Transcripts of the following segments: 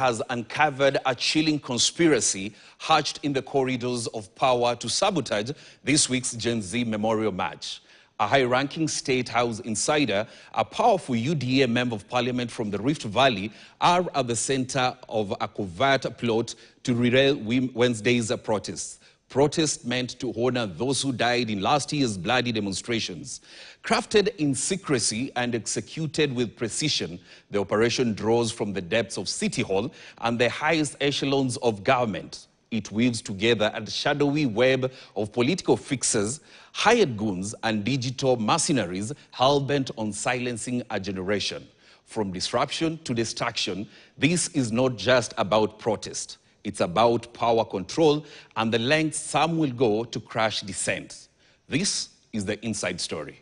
has uncovered a chilling conspiracy hatched in the corridors of power to sabotage this week's Gen Z Memorial March. A high-ranking State House insider, a powerful UDA member of parliament from the Rift Valley, are at the center of a covert plot to derail Wednesday's protests. Protests meant to honor those who died in last year's bloody demonstrations. Crafted in secrecy and executed with precision, the operation draws from the depths of City Hall and the highest echelons of government. It weaves together a shadowy web of political fixers, hired goons, and digital mercenaries hell-bent on silencing a generation. From disruption to destruction, this is not just about protest. It's about power control and the lengths some will go to crush dissent. This is the inside story.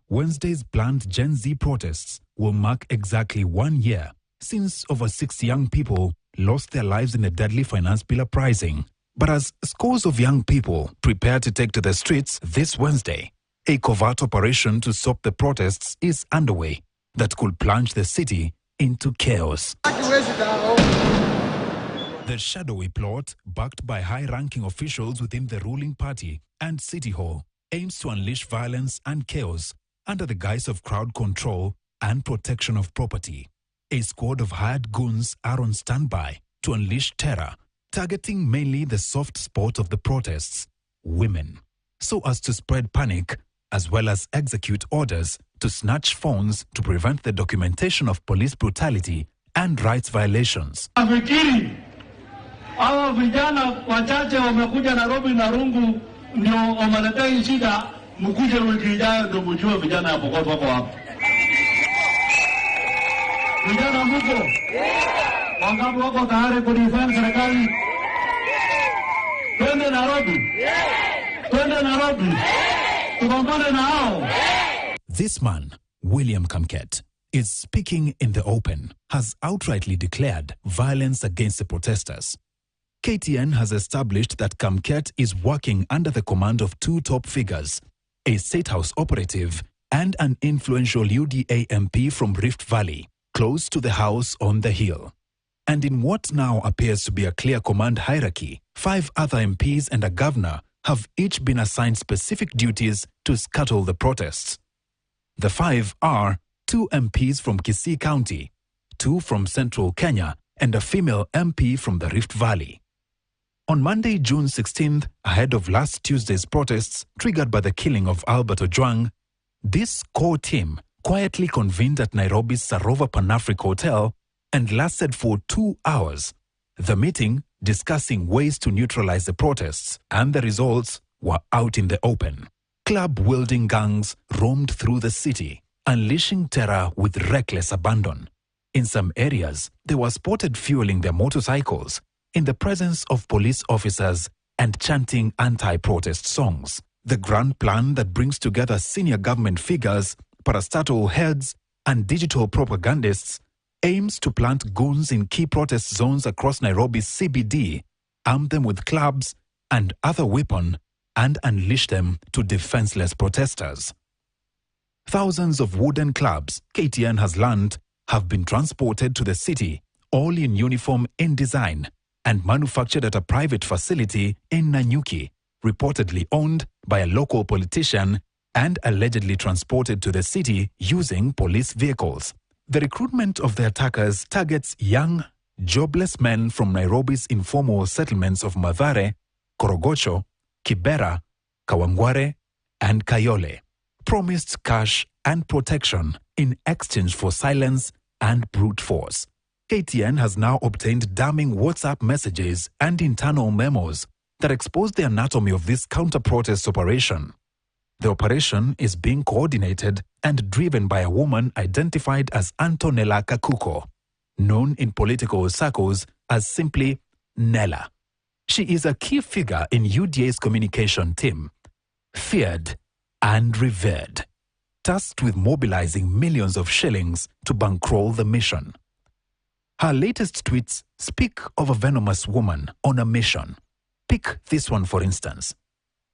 Wednesday's planned Gen Z protests will mark exactly 1 year since over 6 young people lost their lives in a deadly finance bill uprising. But as scores of young people prepare to take to the streets this Wednesday, a covert operation to stop the protests is underway that could plunge the city into chaos. The shadowy plot, backed by high-ranking officials within the ruling party and City Hall, aims to unleash violence and chaos under the guise of crowd control and protection of property. A squad of hired goons are on standby to unleash terror, targeting mainly the soft spot of the protests, women, so as to spread panic as well as execute orders to snatch phones to prevent the documentation of police brutality and rights violations. Nafikiri hawa vijana wachache wamekuja Nairobi na rungu ndio wamaletea shida, mkuje wiki ijayo ndio mjue vijana hapo wako hapo. Vijana mko? Wangapi wako tayari kudefend serikali? Twende Nairobi. Twende Nairobi. Tupambane na hao. This man, William Kamket, is speaking in the open, has outrightly declared violence against the protesters. KTN has established that Kamket is working under the command of two top figures, a State House operative and an influential UDA MP from Rift Valley, close to the house on the hill. And in what now appears to be a clear command hierarchy, 5 other MPs and a governor have each been assigned specific duties to scuttle the protests. The 5 are 2 MPs from Kisii County, 2 from Central Kenya, and a female MP from the Rift Valley. On Monday, June 16th, ahead of last Tuesday's protests triggered by the killing of Albert Ojwang, this core team quietly convened at Nairobi's Sarova Pan-Africa Hotel and lasted for 2 hours. The meeting discussing ways to neutralize the protests, and the results were out in the open. Club-wielding gangs roamed through the city, unleashing terror with reckless abandon. In some areas, they were spotted fueling their motorcycles in the presence of police officers and chanting anti-protest songs. The grand plan that brings together senior government figures, parastatal heads, and digital propagandists aims to plant goons in key protest zones across Nairobi's CBD, arm them with clubs and other weapons, and unleash them to defenseless protesters. Thousands of wooden clubs, KTN has learned, have been transported to the city, all in uniform in design, and manufactured at a private facility in Nanyuki, reportedly owned by a local politician and allegedly transported to the city using police vehicles. The recruitment of the attackers targets young, jobless men from Nairobi's informal settlements of Mathare, Korogocho, Kibera, Kawangware, and Kayole, promised cash and protection in exchange for silence and brute force. KTN has now obtained damning WhatsApp messages and internal memos that expose the anatomy of this counter-protest operation. The operation is being coordinated and driven by a woman identified as Antonella Kakuko, known in political circles as simply Nella. She is a key figure in UDA's communication team, feared and revered, tasked with mobilizing millions of shillings to bankroll the mission. Her latest tweets speak of a venomous woman on a mission. Pick this one for instance.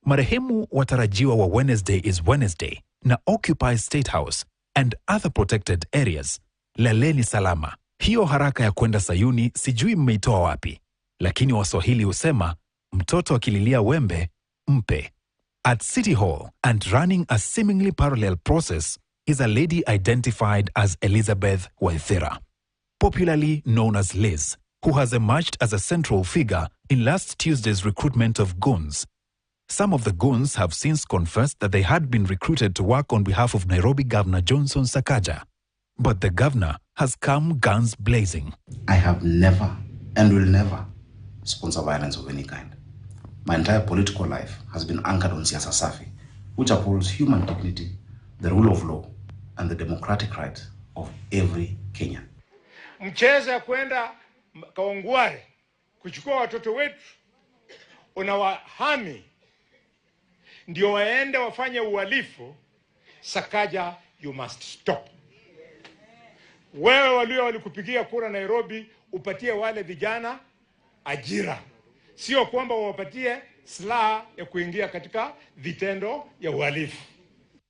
Marehemu watarajiwa wa Wednesday is Wednesday na occupy State House and other protected areas. laleni salama. Hiyo haraka ya kwenda Sayuni sijui mmeitoa wapi. Lakini Waswahili husema, mtoto akililia wembe, mpe. At City Hall and running a seemingly parallel process is a lady identified as Elizabeth Waithera, popularly known as Liz, who has emerged as a central figure in last Tuesday's recruitment of goons. Some of the goons have since confessed that they had been recruited to work on behalf of Nairobi Governor Johnson Sakaja. But the governor has come guns blazing. I have never and will never sponsor violence of any kind. My entire political life has been anchored on siasa safi, which upholds human dignity, the rule of law, and the democratic rights of every Kenyan. Mchezo ya kwenda Kaongware kuchukua watoto wetu unawahami ndio waende wafanye uhalifu. Sakaja, you must stop. Wewe walikupigia kura Nairobi, upatie wale vijana ajira, sio kwamba wapatie silaha ya kuingia katika vitendo ya uhalifu.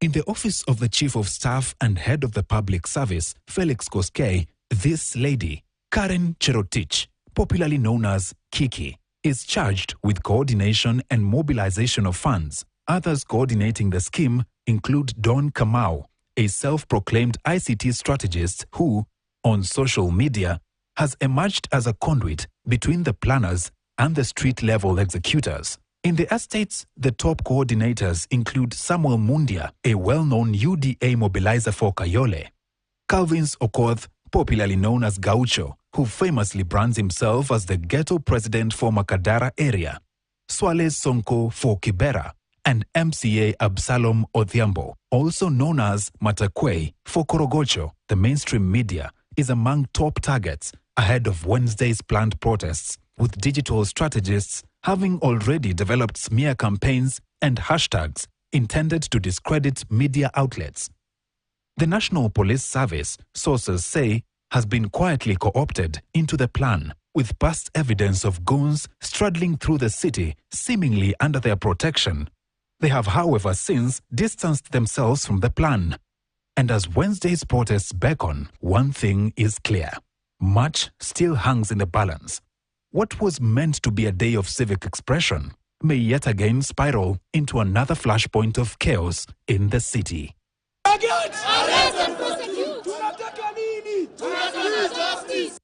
In the office of the Chief of Staff and Head of the Public Service, Felix Koskei, this lady, Karen Cherotich, popularly known as Kiki, is charged with coordination and mobilization of funds. Others coordinating the scheme include Don Kamau, a self-proclaimed ICT strategist who, on social media, has emerged as a conduit between the planners and the street-level executors. In the estates, the top coordinators include Samuel Mundia, a well-known UDA mobilizer for Kayole; Calvins Okoth, popularly known as Gaucho, who famously brands himself as the ghetto president for Makadara area; Swale Sonko for Kibera; and MCA Absalom Odhiambo, also known as Matakwe for Korogocho. The mainstream media is among top targets ahead of Wednesday's planned protests, with digital strategists having already developed smear campaigns and hashtags intended to discredit media outlets. The National Police Service, sources say, has been quietly co-opted into the plan, with past evidence of goons straddling through the city seemingly under their protection. They have, however, since distanced themselves from the plan. And as Wednesday's protests beckon, one thing is clear. Much still hangs in the balance. What was meant to be a day of civic expression may yet again spiral into another flashpoint of chaos in the city. Arrest and prosecute! Tunataka nini? Tunataka justice!